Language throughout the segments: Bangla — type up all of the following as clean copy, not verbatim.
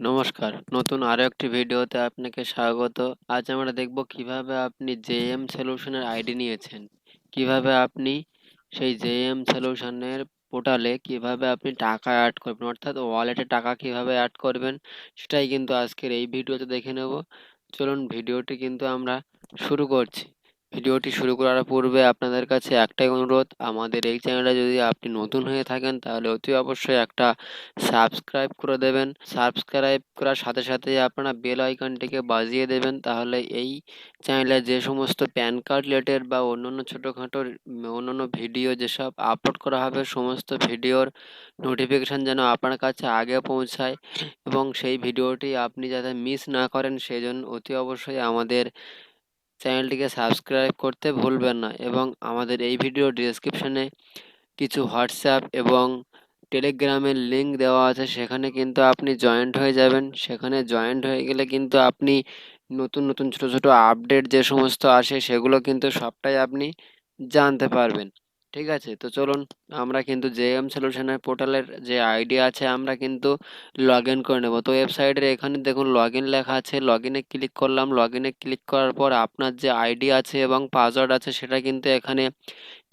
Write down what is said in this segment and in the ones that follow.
নমস্কার, নতুন আরো একটি ভিডিওতে আপনাকে স্বাগত। আজ আমরা দেখব কিভাবে আপনি জেএম সলিউশনের আইডি নিয়েছেন, কিভাবে আপনি সেই জেএম সলিউশনের পোর্টালে কিভাবে আপনি টাকা অ্যাড করবেন, অর্থাৎ ওয়ালেটে টাকা কিভাবে অ্যাড করবেন, সেটাই কিন্তু আজকের এই ভিডিওতে দেখে নেব। চলুন ভিডিওটি কিন্তু আমরা শুরু করছি। ভিডিওটি শুরু করার পূর্বে আপনাদের কাছে একটাই অনুরোধ, আমাদের এই চ্যানেলে যদি আপনি নতুন হয়ে থাকেন তাহলে অতি অবশ্যই একটা সাবস্ক্রাইব করে দেবেন। সাবস্ক্রাইব করার সাথে সাথে আপনারা বেল আইকনটিকে বাজিয়ে দেবেন, তাহলে এই চ্যানেলে যে সমস্ত প্যান কার্ড রিলেটেড বা অন্যান্য ছোটোখাটো অন্যান্য ভিডিও যেসব আপলোড করা হবে, সমস্ত ভিডিওর নোটিফিকেশান যেন আপনার কাছে আগে পৌঁছায় এবং সেই ভিডিওটি আপনি যাতে মিস না করেন সেই জন্য অতি অবশ্যই আমাদের চ্যানেলটিকে সাবস্ক্রাইব করতে ভুলবেন না। এবং আমাদের এই ভিডিও ডেসক্রিপশনে কিছু হোয়াটসঅ্যাপ এবং টেলিগ্রামের লিঙ্ক দেওয়া আছে, সেখানে কিন্তু আপনি জয়েন্ট হয়ে যাবেন। সেখানে জয়েন্ট হয়ে গেলে কিন্তু আপনি নতুন নতুন ছোট ছোট আপডেট যে সমস্ত আসে সেগুলো কিন্তু সবটাই আপনি জানতে পারবেন। ঠিক আছে, তো চলুন আমরা কিন্তু জেএম সলিউশনের পোর্টালের যে আইডি আছে আমরা কিন্তু লগ ইন করে নেব। তো ওয়েবসাইটের এখানে দেখুন লগ ইন লেখা আছে, লগ ইনে ক্লিক করলাম। লগ ইনে ক্লিক করার পর আপনার যে আইডি আছে এবং পাসওয়ার্ড আছে সেটা কিন্তু এখানে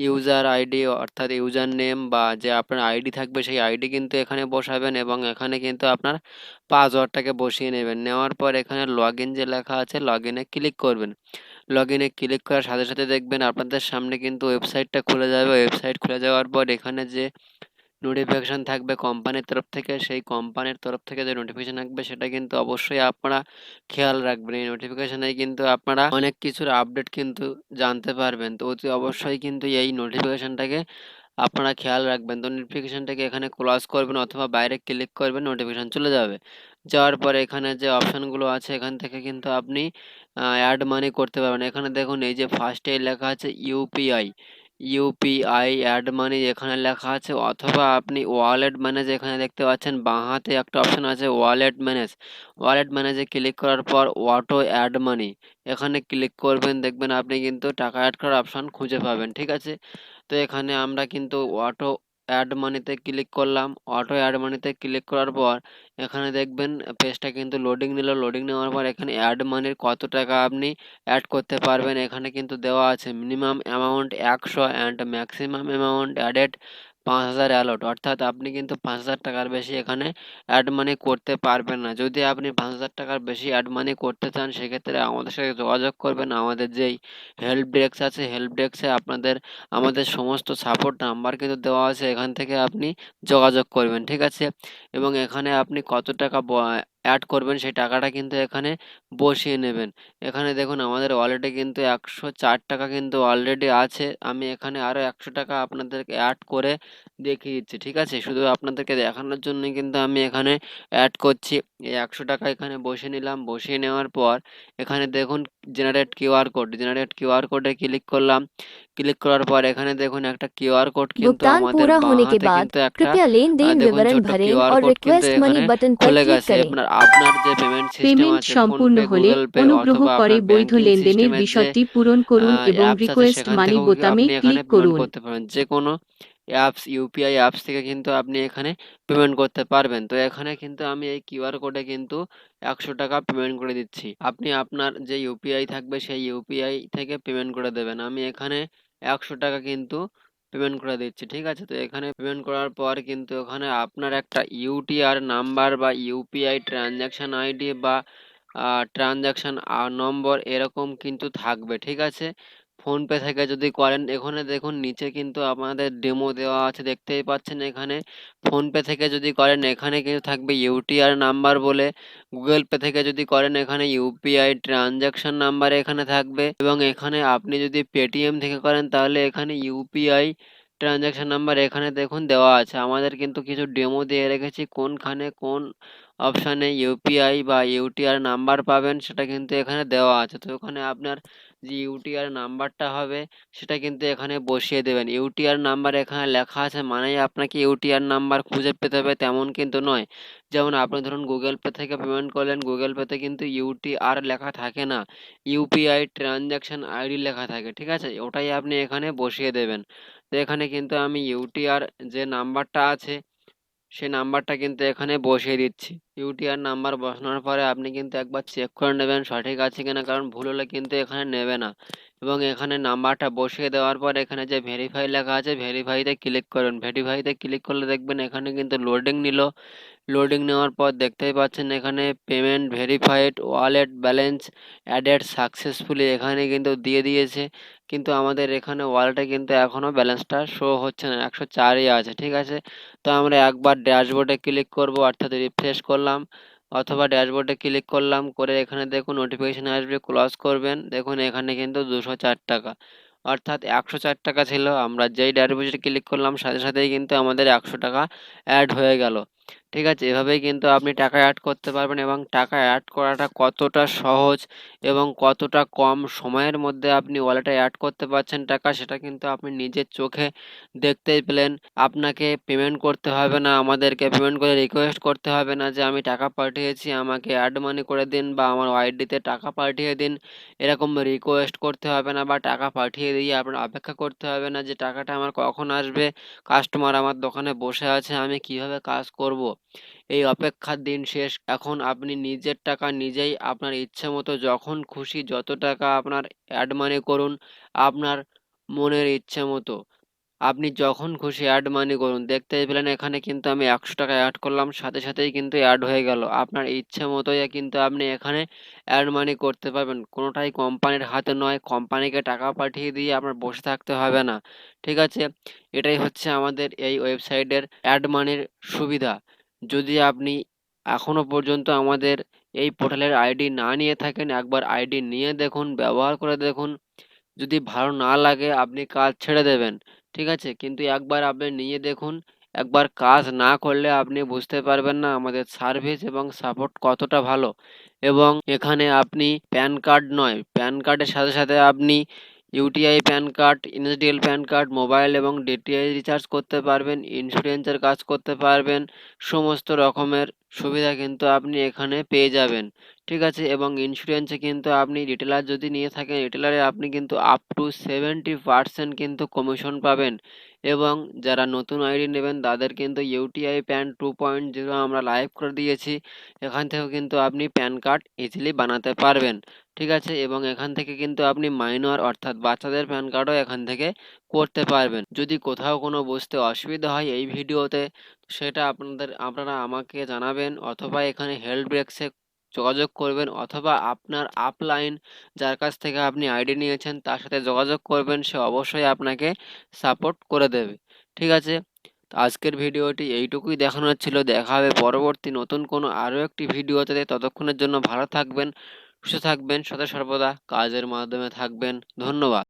ইউজার আইডি অর্থাৎ ইউজার নেম বা যে আপনার আইডি থাকবে সেই আইডি কিন্তু এখানে বসাবেন এবং এখানে কিন্তু আপনার পাসওয়ার্ডটাকে বসিয়ে নেবেন। নেওয়ার পর এখানে লগ ইন যে লেখা আছে লগ ইনে ক্লিক করবেন। লগ ইনে ক্লিক করার সাথে সাথে দেখবেন আপনাদের সামনে কিন্তু ওয়েবসাইটটা খুলে যাবে। ওয়েবসাইট খুলে যাওয়ার পর এখানে যে নোটিফিকেশান থাকবে কোম্পানির তরফ থেকে, সেই কোম্পানির তরফ থেকে যে নোটিফিকেশান থাকবে সেটা কিন্তু অবশ্যই আপনারা খেয়াল রাখবেন। এই নোটিফিকেশানে কিন্তু আপনারা অনেক কিছুর আপডেট কিন্তু জানতে পারবেন। তো অতি অবশ্যই কিন্তু এই নোটিফিকেশানটাকে আপনারা খেয়াল রাখবেন। তো নোটিফিকেশানটাকে এখানে ক্লোজ করবেন অথবা বাইরে ক্লিক করবেন, নোটিফিকেশান চলে যাবে। যাওয়ার পরে এখানে যে অপশানগুলো আছে এখান থেকে কিন্তু আপনি অ্যাড মানি করতে পারবেন। এখানে দেখুন এই যে ফার্স্টেই লেখা আছে ইউপিআই, ইউপিআই অ্যাড মানি এখানে লেখা আছে, অথবা আপনি ওয়ালেট ম্যানেজ এখানে দেখতে পাচ্ছেন বাঁ হাতে একটা অপশান আছে ওয়ালেট ম্যানেজ। ওয়ালেট ম্যানেজে ক্লিক করার পর অটো অ্যাড মানি এখানে ক্লিক করবেন, দেখবেন আপনি কিন্তু টাকা অ্যাড করার অপশান খুঁজে পাবেন। ঠিক আছে, তো এখানে আমরা কিন্তু অটো অ্যাড মানিতে ক্লিক করলাম। অটো অ্যাড মানিতে ক্লিক করার পর এখানে দেখবেন পেজটা কিন্তু লোডিং নিল। লোডিং নেওয়ার পর এখানে অ্যাড মানির কত টাকা আপনি অ্যাড করতে পারবেন এখানে কিন্তু দেওয়া আছে। Minimum amount 100 and maximum amount added 5000 allowed, অর্থাৎ আপনি কিন্তু 5000 টাকার বেশি এখানে অ্যাড মানি করতে পারবেন না। যদি আপনি 5000 টাকার বেশি অ্যাড মানি করতে চান সেক্ষেত্রে আমাদের সাথে যোগাযোগ করবেন। আমাদের যেই হেল্প ডেস্ক আছে হেল্প ডেস্কে আমাদের সমস্ত সাপোর্ট নাম্বার কিন্তু দেওয়া আছে, এখান থেকে আপনি যোগাযোগ করবেন। ঠিক আছে, এবং এখানে আপনি কত টাকা অ্যাড করবেন সেই টাকাটা কিন্তু এখানে বসিয়ে নেবেন। এখানে দেখুন আমাদের ওয়ালেটে কিন্তু 104 টাকা কিন্তু অলরেডি আছে। আমি এখানে আরও 100 টাকা আপনাদেরকে অ্যাড করে দেখিয়ে দিচ্ছি। ঠিক আছে, শুধু আপনাদেরকে দেখানোর জন্যই কিন্তু আমি এখানে অ্যাড করছি। এই 100 টাকা এখানে বসিয়ে নিলাম। বসিয়ে নেওয়ার পর এখানে দেখুন generate QR code, generate QR কোডে ক্লিক করলাম। ক্লিক করার পর এখানে দেখুন একটা কিউআর কোড কিন্তু भुगतान আমাদের पूरा বাঁ होने के হাতে बाद কিন্তু একটা कृपया लेन-देन দেখুন विवरण ছোট্ট भरें কিউআর और কোড কিন্তু रिक्वेस्ट मनी এখানে बटन पर খুলে क्लिक গেছে। करें। আপনার যে পেমেন্ট সিস্টেম পেমেন্ট আছে, সম্পূর্ণ ফোনপে, হলে গুগল পে অনুগ্রহ অথবা করে আপনার বৈধ ব্যাংকিং লেনদেনের সিস্টেমের যে বিশদটি পূরণ করুন এবং অ্যাপস আছে রিকোয়েস্ট সেখান মানি থেকেও বোতামে আপনি এখানে ক্লিক পেমেন্ট করুন। করতে পারবেন। যে কোনো অ্যাপস ইউপিআই অ্যাপস থেকে কিন্তু আপনি এখানে পেমেন্ট করতে পারবেন। তো এখানে কিন্তু আমি এই কিউআর কোডে কিন্তু 100 টাকা পেমেন্ট করে দিচ্ছি। আপনি আপনার যে ইউপিআই থাকবে সেই ইউপিআই থেকে পেমেন্ট করে দেবেন। আমি এখানে 100 টাকা কিন্তু পেমেন্ট করে দিচ্ছি। ঠিক আছে, তো এখানে পেমেন্ট করার পর কিন্তু ওখানে আপনার একটা ইউটিআর নাম্বার বা ইউপিআই ট্রানজ্যাকশন আইডি বা ট্রানজ্যাকশন নম্বর এরকম কিন্তু থাকবে। ঠিক আছে, ফোনপে থেকে যদি করেন এখানে দেখুন নিচে কিন্তু আপনাদের ডেমো দেওয়া আছে, দেখতেই পাচ্ছেন। এখানে ফোনপে থেকে যদি করেন এখানে কিন্তু থাকবে ইউটিআর নাম্বার বলে, গুগল পে থেকে যদি করেন এখানে ইউপিআই ট্রানজ্যাকশন নাম্বার এখানে থাকবে, এবং এখানে আপনি যদি পেটিএম থেকে করেন তাহলে এখানে ইউপিআই ট্রানজ্যাকশন নাম্বার এখানে দেখুন দেওয়া আছে। আমাদের কিন্তু কিছু ডেমো দিয়ে রেখেছি, কোনখানে কোন অপশানে ইউপিআই বা ইউটিআর নাম্বার পাবেন সেটা কিন্তু এখানে দেওয়া আছে। তো ওখানে আপনার যে ইউটিআর নাম্বারটা হবে সেটা কিন্তু এখানে বসিয়ে দেবেন। ইউটিআর নাম্বার এখানে লেখা আছে মানেই আপনাকে ইউটিআর নাম্বার খুঁজে পেতে হবে তেমন কিন্তু নয়। যেমন আপনি ধরুন গুগল পে থেকে পেমেন্ট করলেন, গুগল পেতে কিন্তু ইউটিআর লেখা থাকে না, ইউপিআই ট্রানজ্যাকশন আইডি লেখা থাকে। ঠিক আছে, ওটাই আপনি এখানে বসিয়ে দেবেন। তো এখানে কিন্তু আমি ইউটিআর যে নাম্বারটা আছে সেই নাম্বারটা কিন্তু এখানে বসিয়ে দিচ্ছি। ইউটিআর নাম্বার বসানোর পরে আপনি কিন্তু একবার চেক করে নেবেন সঠিক আছে কিনা, কারণ ভুল হলে কিন্তু এখানে নেবে না। এবং এখানে নাম্বারটা বসিয়ে দেওয়ার পর এখানে যে ভেরিফাই লেখা আছে ভেরিফাইতে ক্লিক করুন। ভেরিফাইতে ক্লিক করলে দেখবেন এখানে কিন্তু লোডিং নিল। লোডিং নেওয়ার পর দেখতেই পাচ্ছেন এখানে payment verified, wallet balance added successfully এখানে কিন্তু দিয়ে দিয়েছে। কিন্তু আমাদের এখানে ওয়ালেটে কিন্তু এখনও ব্যালেন্সটা শো হচ্ছে না, 104ই আছে। ঠিক আছে, তো আমরা একবার ড্যাশবোর্ডে ক্লিক করব, অর্থাৎ রিফ্রেশ করলাম অথবা ড্যাশবোর্ডে ক্লিক করলাম, করে এখানে দেখুন নোটিফিকেশন আসবে, ক্লোজ করবেন। দেখুন এখানে কিন্তু 204 টাকা, অর্থাৎ 104 টাকা ছিল। আমরা যেই ড্যাশবোর্ডে ক্লিক করলাম সাথে সাথেই কিন্তু আমাদের 100 টাকা অ্যাড হয়ে গেল। ঠিক আছে, এভাবেই কিন্তু আপনি টাকা অ্যাড করতে পারবেন। এবং টাকা অ্যাড করাটা কতটা সহজ এবং কতটা কম সময়ের মধ্যে আপনি ওয়ালেটে অ্যাড করতে পারছেন টাকা, সেটা কিন্তু আপনি নিজের চোখে দেখতেই পেলেন। আপনাকে পেমেন্ট করতে হবে না, আমাদেরকে পেমেন্ট করে রিকোয়েস্ট করতে হবে না যে আমি টাকা পাঠিয়েছি আমাকে অ্যাড মানি করে দিন বা আমার আইডিতে টাকা পাঠিয়ে দিন। এরকম রিকোয়েস্ট করতে হবে না বা টাকা পাঠিয়ে দিয়ে আপনার অপেক্ষা করতে হবে না যে টাকাটা আমার কখন আসবে, কাস্টমার আমার দোকানে বসে আছে, আমি কিভাবে কাজ করব। এই অপেক্ষার দিন শেষ। এখন আপনি নিজের টাকা নিজেই আপনার ইচ্ছে মতো যখন খুশি যত টাকা আপনার অ্যাড মানি করুন, আপনার মনের ইচ্ছে মতো আপনি যখন খুশি অ্যাড মানি করুন। দেখতেই পেলেন এখানে কিন্তু আমি 100 টাকা অ্যাড করলাম, সাথে সাথেই কিন্তু অ্যাড হয়ে গেল। আপনার ইচ্ছে মতোই কিন্তু আপনি এখানে অ্যাড মানি করতে পারবেন। কোনোটাই কোম্পানির হাতে নয়, কোম্পানিকে টাকা পাঠিয়ে দিয়ে আপনার বসে থাকতে হবে না। ঠিক আছে, এটাই হচ্ছে আমাদের এই ওয়েবসাইটের অ্যাড মানির সুবিধা। যদি আপনি এখনো পর্যন্ত আমাদের এই পোর্টালের আইডি না নিয়ে থাকেন, একবার আইডি নিয়ে দেখুন, ব্যবহার করে দেখুন। যদি ভালো না লাগে আপনি কাজ ছেড়ে দেবেন। ঠিক আছে, কিন্তু একবার আপনি নিয়ে দেখুন। একবার কাজ না করলে আপনি বুঝতে পারবেন না আমাদের সার্ভিস এবং সাপোর্ট কতটা ভালো। এবং এখানে আপনি প্যান কার্ড নয়, প্যান কার্ডের সাথে সাথে আপনি UTI pan card, NSDL pan card, mobile এবং ডিটিএইচ রিচার্জ করতে পারবেন, ইন্স্যুরেন্সের কাজ করতে পারবেন। সমস্ত রকমের সুবিধা কিন্তু আপনি এখানে পেয়ে যাবেন। ঠিক আছে, এবং ইন্স্যুরেন্সে কিন্তু আপনি রিটেলার যদি নিয়ে থাকেন, রিটেলারে আপনি কিন্তু আপ টু 70% কিন্তু কমিশন পাবেন। এবং যারা নতুন আইডি নেবেন তাদের কিন্তু ইউটিআই প্যান 2.0 আমরা লাইভ করে দিয়েছি। এখান থেকেও কিন্তু আপনি প্যান কার্ড ইজিলি বানাতে পারবেন। ঠিক আছে, এবং এখান থেকে কিন্তু আপনি মাইনর অর্থাৎ বাচ্চাদের প্যান কার্ডও এখান থেকে করতে পারবেন। যদি কোথাও কোনো বুঝতে অসুবিধা হয় এই ভিডিওতে, সেটা আপনারা আমাকে জানাবেন, অথবা এখানে হেল্প ডেস্কে যোগাযোগ করবেন, অথবা আপনার আপলাইন যার কাছ থেকে আপনি আইডি নিয়েছেন তার সাথে যোগাযোগ করবেন, সে অবশ্যই আপনাকে সাপোর্ট করে দেবে। ঠিক আছে, তো আজকের ভিডিওটি এইটুকুই দেখানোর ছিল। দেখা হবে পরবর্তী নতুন কোনো আরও একটি ভিডিওতে। ততক্ষণের জন্য ভালো থাকবেন, সুস্থ থাকবেন, সদা সর্বদা কাজের মাধ্যমে থাকবেন। ধন্যবাদ।